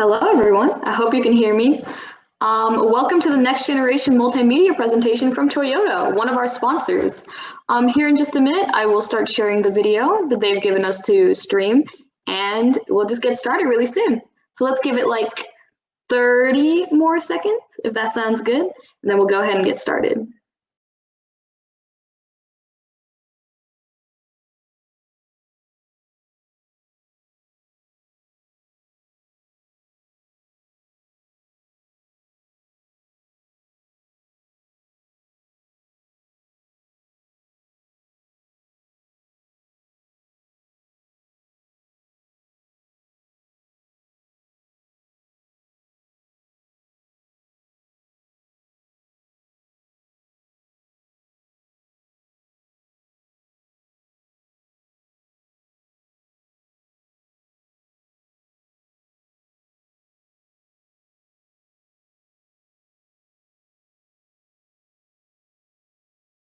Hello, everyone. I hope you can hear me. Welcome to the next generation multimedia presentation from Toyota, one of our sponsors. Here in just a minute, I will start sharing the video that they've given us to stream, and we'll just get started really soon. So let's give it like 30 more seconds, if that sounds good, and then we'll go ahead and get started.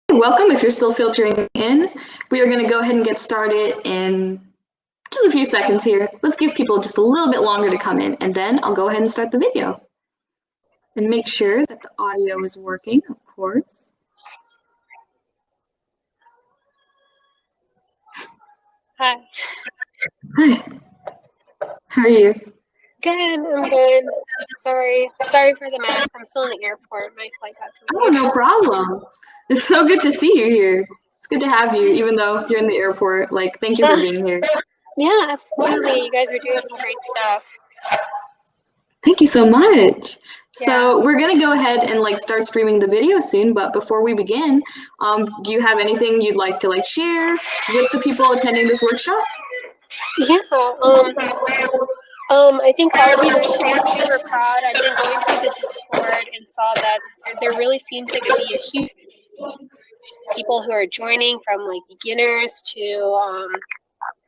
Welcome. If you're still filtering in, we are going to go ahead and get started in just a few seconds here. Let's give people just a little bit longer to come in, and then I'll go ahead and start the video. And make sure that the audio is working, of course. Hi. Hi. How are you? Good, I'm good. Sorry for the mess. I'm still in the airport. My flight got delayed. Oh, no problem. It's so good to see you here. It's good to have you, even though you're in the airport. Like, thank you for being here. Yeah, absolutely. You guys are doing some great stuff. Thank you so much. Yeah. So we're gonna go ahead and start streaming the video soon, but before we begin, do you have anything you'd like to share with the people attending this workshop? Yeah. I think all of you guys should be super proud. I've been going through the Discord and saw that there really seems like to be a huge people who are joining, from beginners to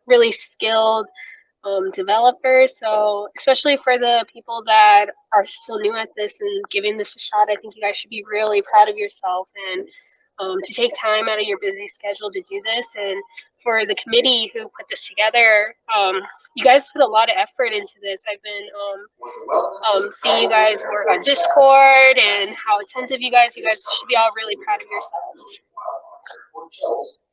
really skilled developers. So especially for the people that are still new at this and giving this a shot, I think you guys should be really proud of yourself and to take time out of your busy schedule to do this. And for the committee who put this together, you guys put a lot of effort into this. I've been seeing you guys work on Discord and how attentive you guys should be all really proud of yourselves.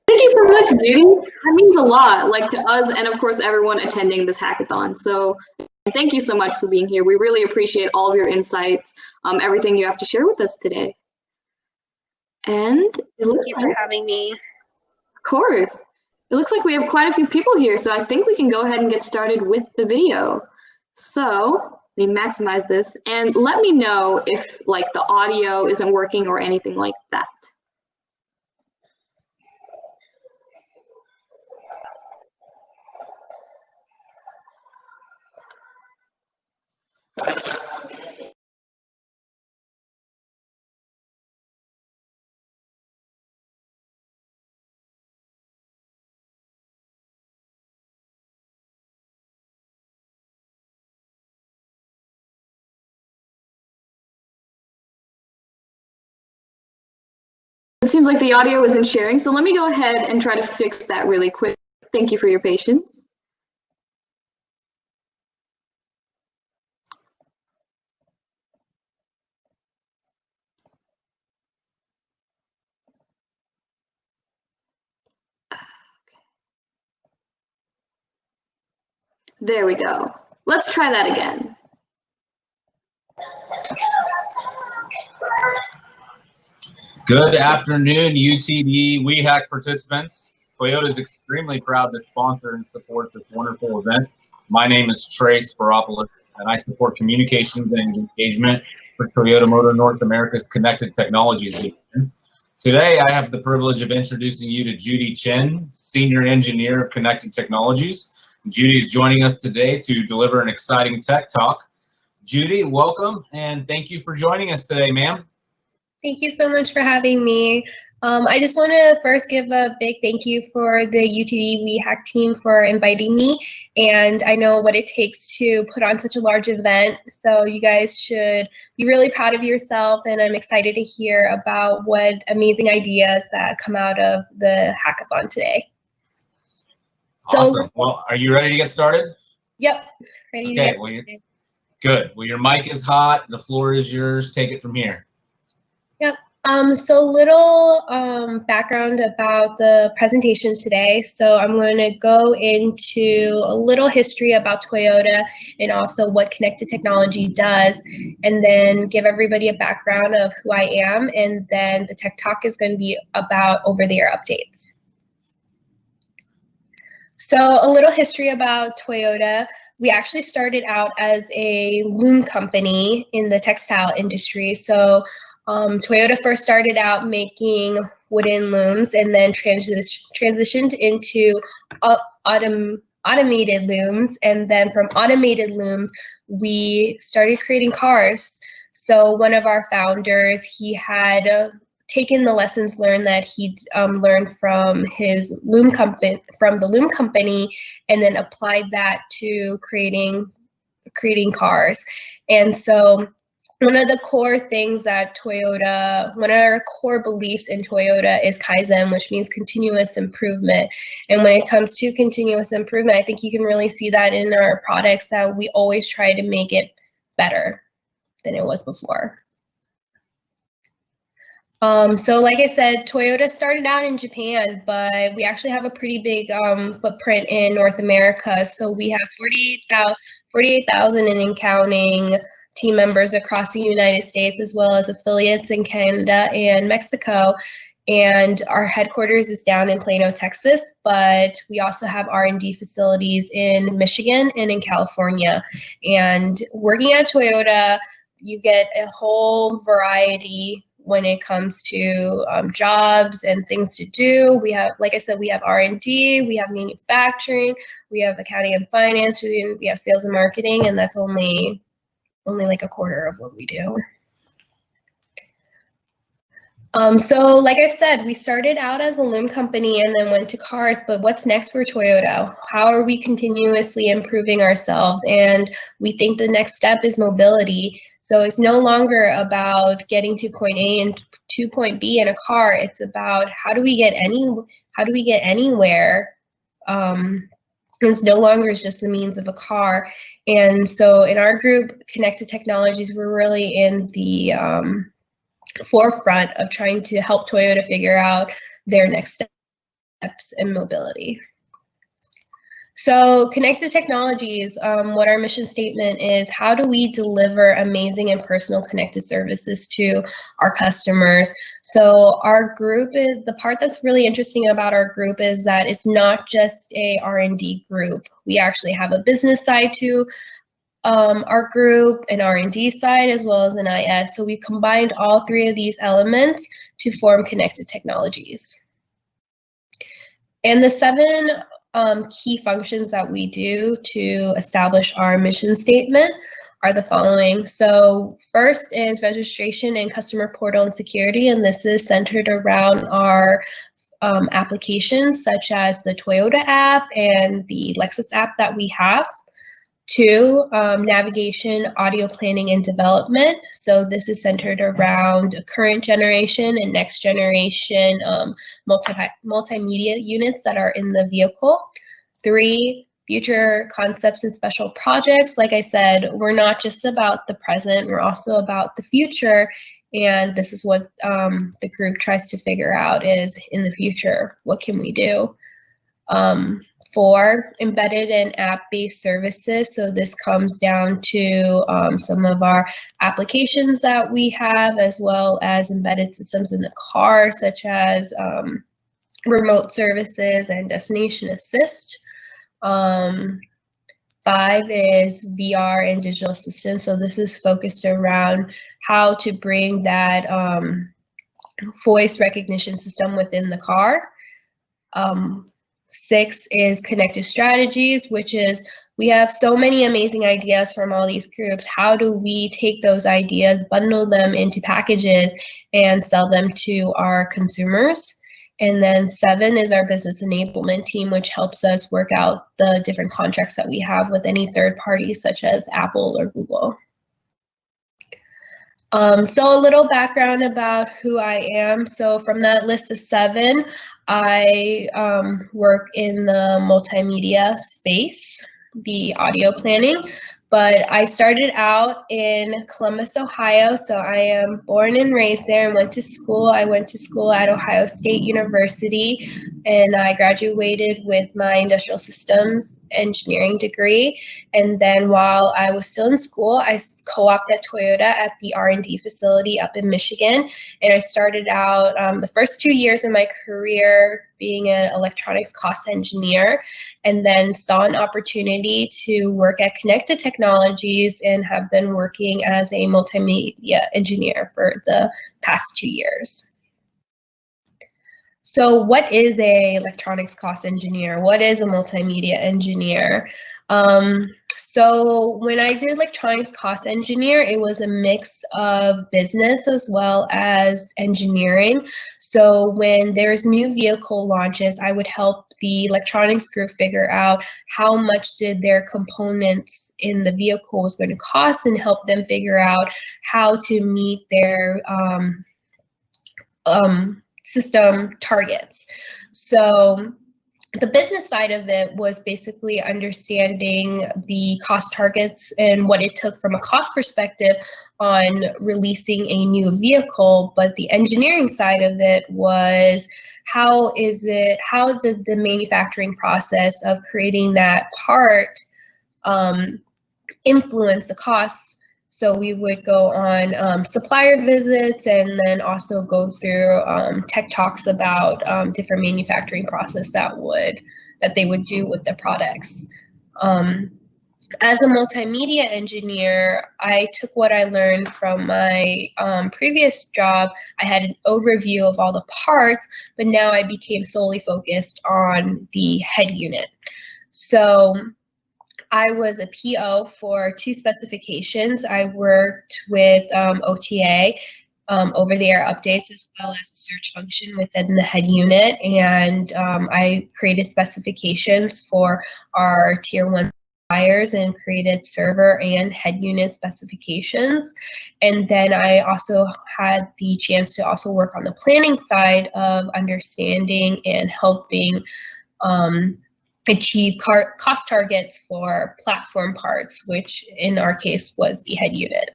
Thank you so much, Judy. That means a lot, to us and of course everyone attending this hackathon. So thank you so much for being here. We really appreciate all of your insights, everything you have to share with us today. And thank you for having me. Of course. It looks like we have quite a few people here, so I think we can go ahead and get started with the video. So let me maximize this and let me know if the audio isn't working or anything like that. It seems like the audio isn't sharing, so let me go ahead and try to fix that really quick. Thank you for your patience. There we go. Let's try that again. Good afternoon, UTD WeHack participants. Toyota is extremely proud to sponsor and support this wonderful event. My name is Trey Sparopoulos, and I support communications and engagement for Toyota Motor North America's Connected Technologies Division. Today, I have the privilege of introducing you to Judy Chen, Senior Engineer of Connected Technologies. Judy is joining us today to deliver an exciting tech talk. Judy, welcome, and thank you for joining us today, ma'am. Thank you so much for having me. I just want to first give a big thank you for the UTD WeHack team for inviting me, and I know what it takes to put on such a large event, so you guys should be really proud of yourself, and I'm excited to hear about what amazing ideas that come out of the hackathon today. Awesome. Well, are you ready to get started? Yep. Ready. Okay. Well, Good. Well, your mic is hot. The floor is yours. Take it from here. Yep. So little background about the presentation today. So I'm going to go into a little history about Toyota and also what connected technology does, and then give everybody a background of who I am, and then the tech talk is going to be about over-the-air updates. So a little history about Toyota. We actually started out as a loom company in the textile industry. So Toyota first started out making wooden looms and then transitioned into automated looms. And then from automated looms, we started creating cars. So one of our founders, he had taken the lessons learned that he'd learned from his loom company, and then applied that to creating cars. And so one of the core things that Toyota, one of our core beliefs in Toyota is Kaizen, which means continuous improvement. And when it comes to continuous improvement, I think you can really see that in our products, that we always try to make it better than it was before. So like I said, Toyota started out in Japan, but we actually have a pretty big footprint in North America. So we have 48,000 and counting team members across the United States, as well as affiliates in Canada and Mexico. And our headquarters is down in Plano, Texas, but we also have R&D facilities in Michigan and in California. And working at Toyota, you get a whole variety when it comes to jobs and things to do. We have, like I said, we have R&D, we have manufacturing, we have accounting and finance, we have sales and marketing, and that's only like a quarter of what we do. So like I said, we started out as a loom company and then went to cars, but what's next for Toyota? How are we continuously improving ourselves? And we think the next step is mobility. So it's no longer about getting to point A and to point B in a car. It's about how do we get anywhere? It's no longer just the means of a car. And so in our group, Connected Technologies, we're really in the forefront of trying to help Toyota figure out their next steps in mobility. So Connected Technologies, what our mission statement is, how do we deliver amazing and personal connected services to our customers? So our group is, the part that's really interesting about our group is that it's not just a R&D group. We actually have a business side to our group, an R&D side, as well as an IS. So we combined all three of these elements to form Connected Technologies. And the 7 key functions that we do to establish our mission statement are the following. So first is registration and customer portal and security, and this is centered around our applications such as the Toyota app and the Lexus app that we have. 2, navigation, audio planning, and development. So this is centered around current generation and next generation multimedia units that are in the vehicle. 3, future concepts and special projects. Like I said, we're not just about the present, we're also about the future. And this is what the group tries to figure out is, in the future, what can we do? 4, embedded and app-based services. So this comes down to some of our applications that we have, as well as embedded systems in the car, such as remote services and destination assist. 5 is VR and digital assistance. So this is focused around how to bring that voice recognition system within the car. 6 is connected strategies, which is we have so many amazing ideas from all these groups. How do we take those ideas, bundle them into packages, and sell them to our consumers? And then 7 is our business enablement team, which helps us work out the different contracts that we have with any third parties, such as Apple or Google. So a little background about who I am. So from that list of 7, I work in the multimedia space, the audio planning. But I started out in Columbus, Ohio, so I am born and raised there and went to school. I went to school at Ohio State University, and I graduated with my industrial systems engineering degree. And then while I was still in school, I co-opted at Toyota at the R&D facility up in Michigan. And I started out the first 2 years of my career being an electronics cost engineer, and then saw an opportunity to work at Connected Technologies and have been working as a multimedia engineer for the past 2 years. So what is a electronics cost engineer? What is a multimedia engineer? So when I did electronics cost engineer, it was a mix of business as well as engineering. So when there's new vehicle launches, I would help the electronics group figure out how much did their components in the vehicle was going to cost, and help them figure out how to meet their system targets. So the business side of it was basically understanding the cost targets and what it took from a cost perspective on releasing a new vehicle. But the engineering side of it was how does the manufacturing process of creating that part influence the costs? So we would go on supplier visits, and then also go through tech talks about different manufacturing process that they would do with the products. As a multimedia engineer, I took what I learned from my previous job. I had an overview of all the parts, but now I became solely focused on the head unit. So I was a PO for 2 specifications. I worked with OTA, over-the-air updates, as well as a search function within the head unit. And I created specifications for our tier 1 suppliers and created server and head unit specifications. And then I also had the chance to also work on the planning side of understanding and helping achieve cost targets for platform parts, which in our case was the head unit.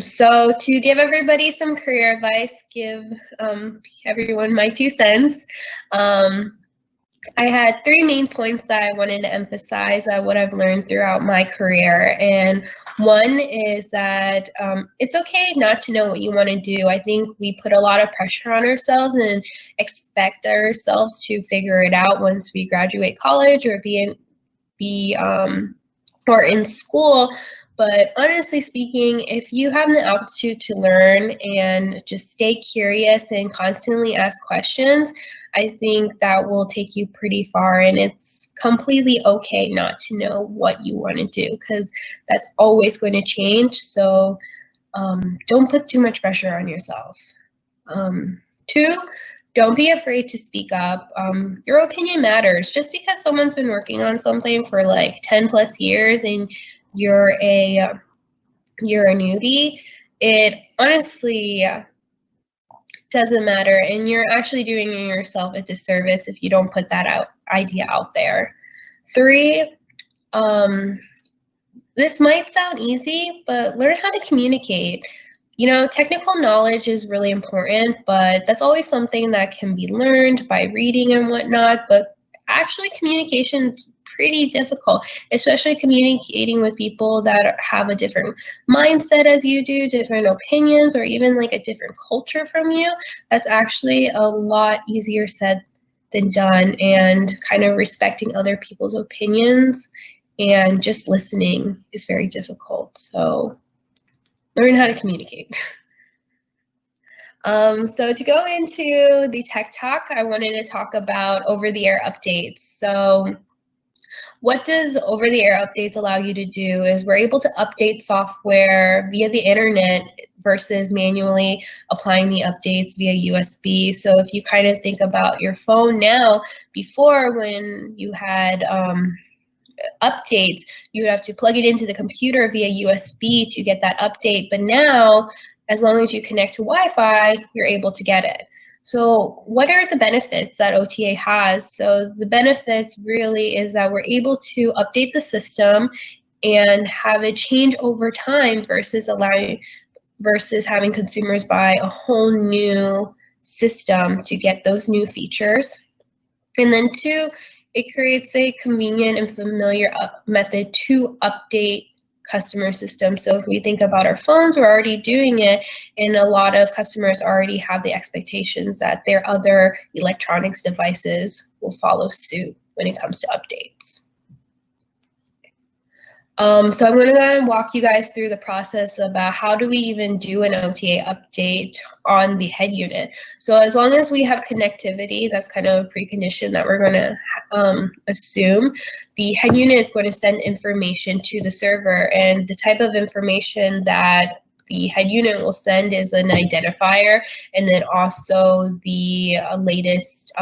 So to give everybody some career advice, give everyone my 2 cents. I had 3 main points that I wanted to emphasize what I've learned throughout my career. And one is that it's okay not to know what you want to do. I think we put a lot of pressure on ourselves and expect ourselves to figure it out once we graduate college or or in school. But honestly speaking, if you have the altitude to learn and just stay curious and constantly ask questions, I think that will take you pretty far. And it's completely okay not to know what you want to do, because that's always going to change. So don't put too much pressure on yourself. 2, don't be afraid to speak up. Your opinion matters. Just because someone's been working on something for like 10+ years and you're a newbie, it honestly doesn't matter, and you're actually doing yourself a disservice if you don't put that idea out there. 3, this might sound easy, but learn how to communicate. You know, technical knowledge is really important, but that's always something that can be learned by reading and whatnot. But actually, communication is pretty difficult, especially communicating with people that have a different mindset as you do, different opinions, or even like a different culture from you. That's actually a lot easier said than done, and kind of respecting other people's opinions and just listening is very difficult. So learn how to communicate. So to go into the tech talk, I wanted to talk about over-the-air updates. So what does over-the-air updates allow you to do is we're able to update software via the internet versus manually applying the updates via USB. So if you kind of think about your phone now, before when you had updates, you would have to plug it into the computer via USB to get that update. But now, as long as you connect to Wi-Fi, you're able to get it. So what are the benefits that OTA has? So the benefits really is that we're able to update the system and have it change over time versus having consumers buy a whole new system to get those new features. And then two, it creates a convenient and familiar method to update customer systems. So if we think about our phones, we're already doing it, and a lot of customers already have the expectations that their other electronics devices will follow suit when it comes to updates. So I'm going to walk you guys through the process about how do we even do an OTA update on the head unit. So as long as we have connectivity, that's kind of a precondition that we're going to assume. The head unit is going to send information to the server, and the type of information that the head unit will send is an identifier, and then also the latest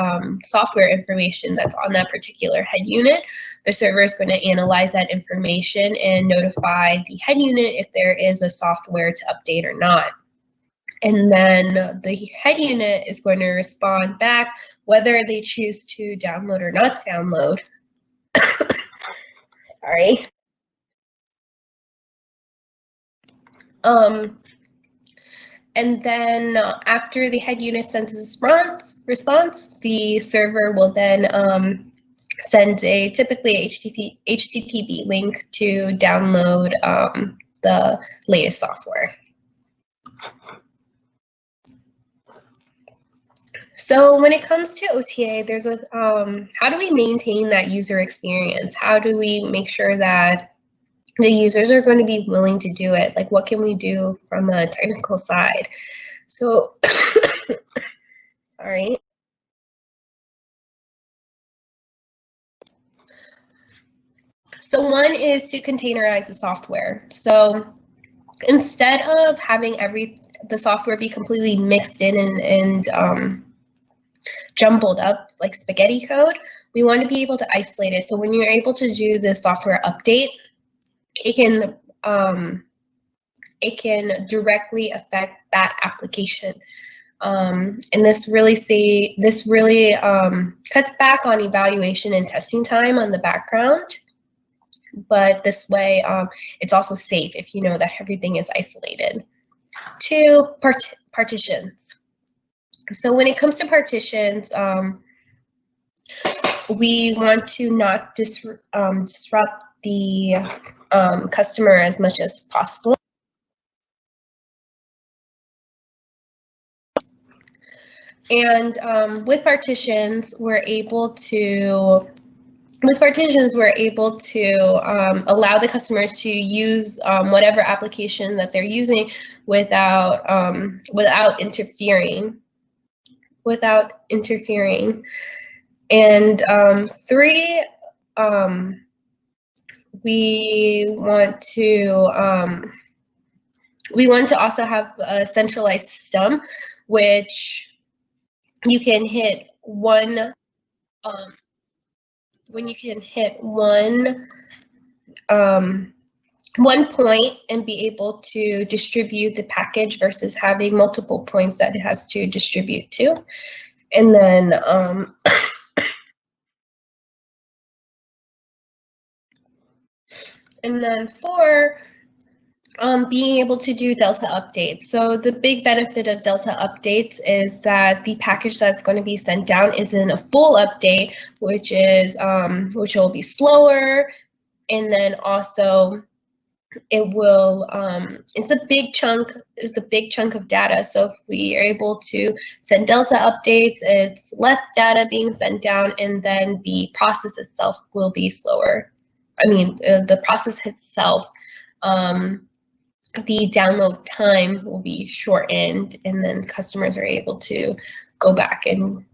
software information that's on that particular head unit. The server is going to analyze that information and notify the head unit if there is a software to update or not. And then the head unit is going to respond back whether they choose to download or not download. Sorry. And then after the head unit sends a response, the server will then send typically a HTTP link to download the latest software. So when it comes to OTA, there's a how do we maintain that user experience? How do we make sure that the users are going to be willing to do it? Like, what can we do from a technical side? So, sorry. So one is to containerize the software. So instead of having the software be completely mixed in and jumbled up like spaghetti code, we want to be able to isolate it. So when you're able to do the software update, it can directly affect that application. And this really cuts back on evaluation and testing time on the background. But this way, it's also safe if you know that everything is isolated. Two, partitions. So when it comes to partitions, we want to not disrupt the customer as much as possible. And with partitions, we're able to allow the customers to use whatever application that they're using without interfering. And three, we want to also have a centralized system, which you can hit one point and be able to distribute the package versus having multiple points that it has to distribute to. And then four, being able to do Delta updates. So the big benefit of Delta updates is that the package that's going to be sent down isn't a full update, which will be slower, and then also it will it's a big chunk of data. So if we are able to send Delta updates, it's less data being sent down, and then the process itself will be slower. I mean, the process itself, the download time will be shortened, and then customers are able to go back and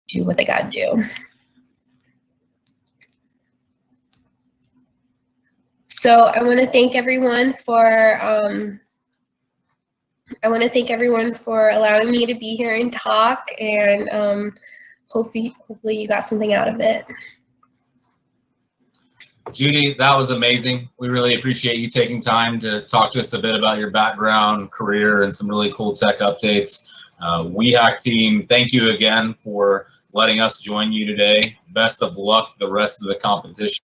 do what they got to do. So I want to thank everyone for allowing me to be here and talk, and hopefully you got something out of it. Judy, that was amazing. We really appreciate you taking time to talk to us a bit about your background, career, and some really cool tech updates. WeHack team, thank you again for letting us join you today. Best of luck the rest of the competition.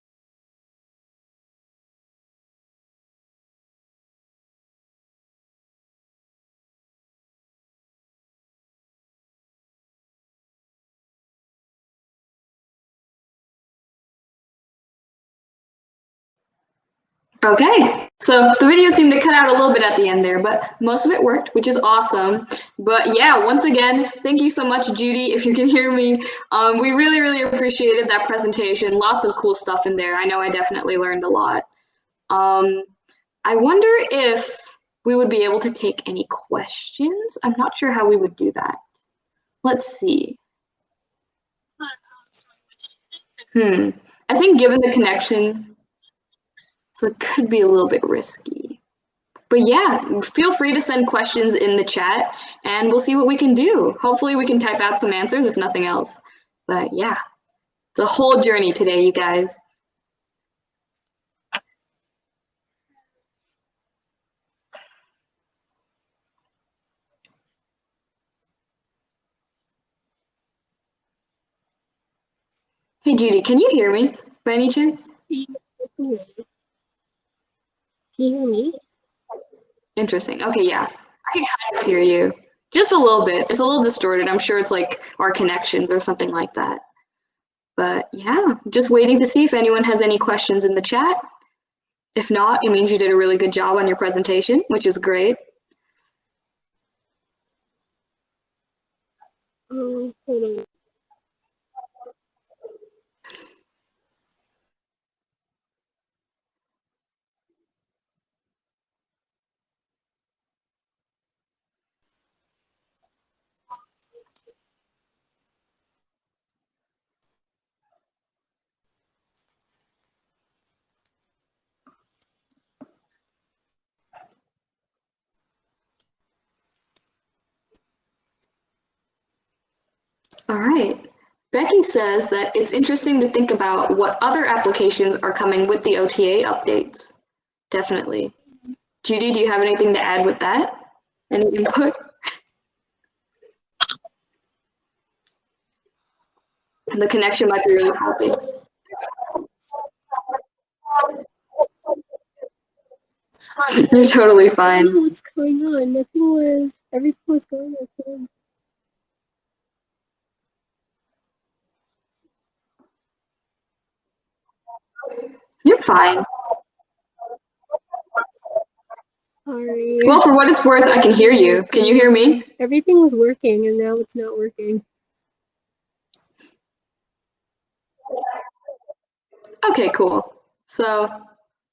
Okay, so the video seemed to cut out a little bit at the end there, but most of it worked, which is awesome. But yeah, once again, thank you so much, Judy, if you can hear me. We really, really appreciated that presentation. Lots of cool stuff in there. I know I definitely learned a lot. I wonder if we would be able to take any questions. I'm not sure how we would do that. Let's see. I think given the connection, so it could be a little bit risky. But yeah, feel free to send questions in the chat and we'll see what we can do. Hopefully we can type out some answers if nothing else. But yeah, it's a whole journey today, you guys. Hey Judy, can you hear me by any chance? Can you hear me? Interesting. Okay, yeah. I can kind of hear you. Just a little bit. It's a little distorted. I'm sure it's like our connections or something like that. But yeah, just waiting to see if anyone has any questions in the chat. If not, it means you did a really good job on your presentation, which is great. Hold on. All right. Becky says that it's interesting to think about what other applications are coming with the OTA updates. Definitely. Judy, do you have anything to add with that? Any input? The connection might be really choppy. You're totally fine. I don't know what's going on. Everything was going okay. You're fine. Sorry. Well, for what it's worth, I can hear you. Can you hear me? Everything was working and now it's not working. Okay, cool. So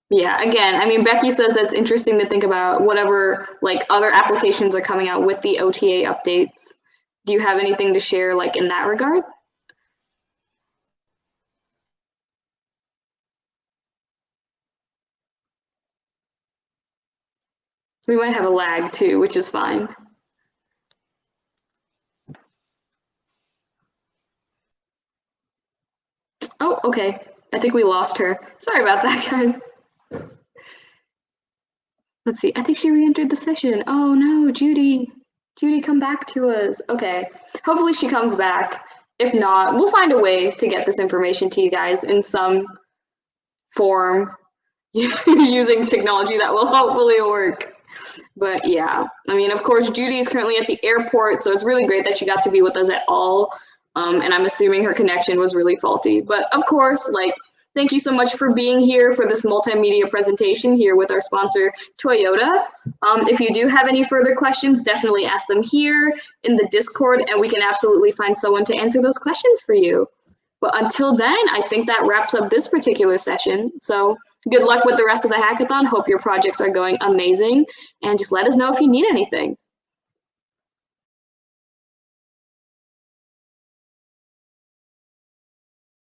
yeah, again, I mean, Becky says that's interesting to think about whatever like other applications are coming out with the OTA updates. Do you have anything to share like in that regard? We might have a lag too, which is fine. Oh, okay. I think we lost her. Sorry about that, guys. Let's see. I think she re-entered the session. Oh no, Judy. Judy, come back to us. Okay. Hopefully she comes back. If not, we'll find a way to get this information to you guys in some form using technology that will hopefully work. But yeah, I mean, of course, Judy is currently at the airport, so it's really great that she got to be with us at all. And I'm assuming her connection was really faulty. But of course, like, thank you so much for being here for this multimedia presentation here with our sponsor, Toyota. If you do have any further questions, definitely ask them here in the Discord, and we can absolutely find someone to answer those questions for you. But until then, I think that wraps up this particular session. So good luck with the rest of the hackathon. Hope your projects are going amazing. And just let us know if you need anything.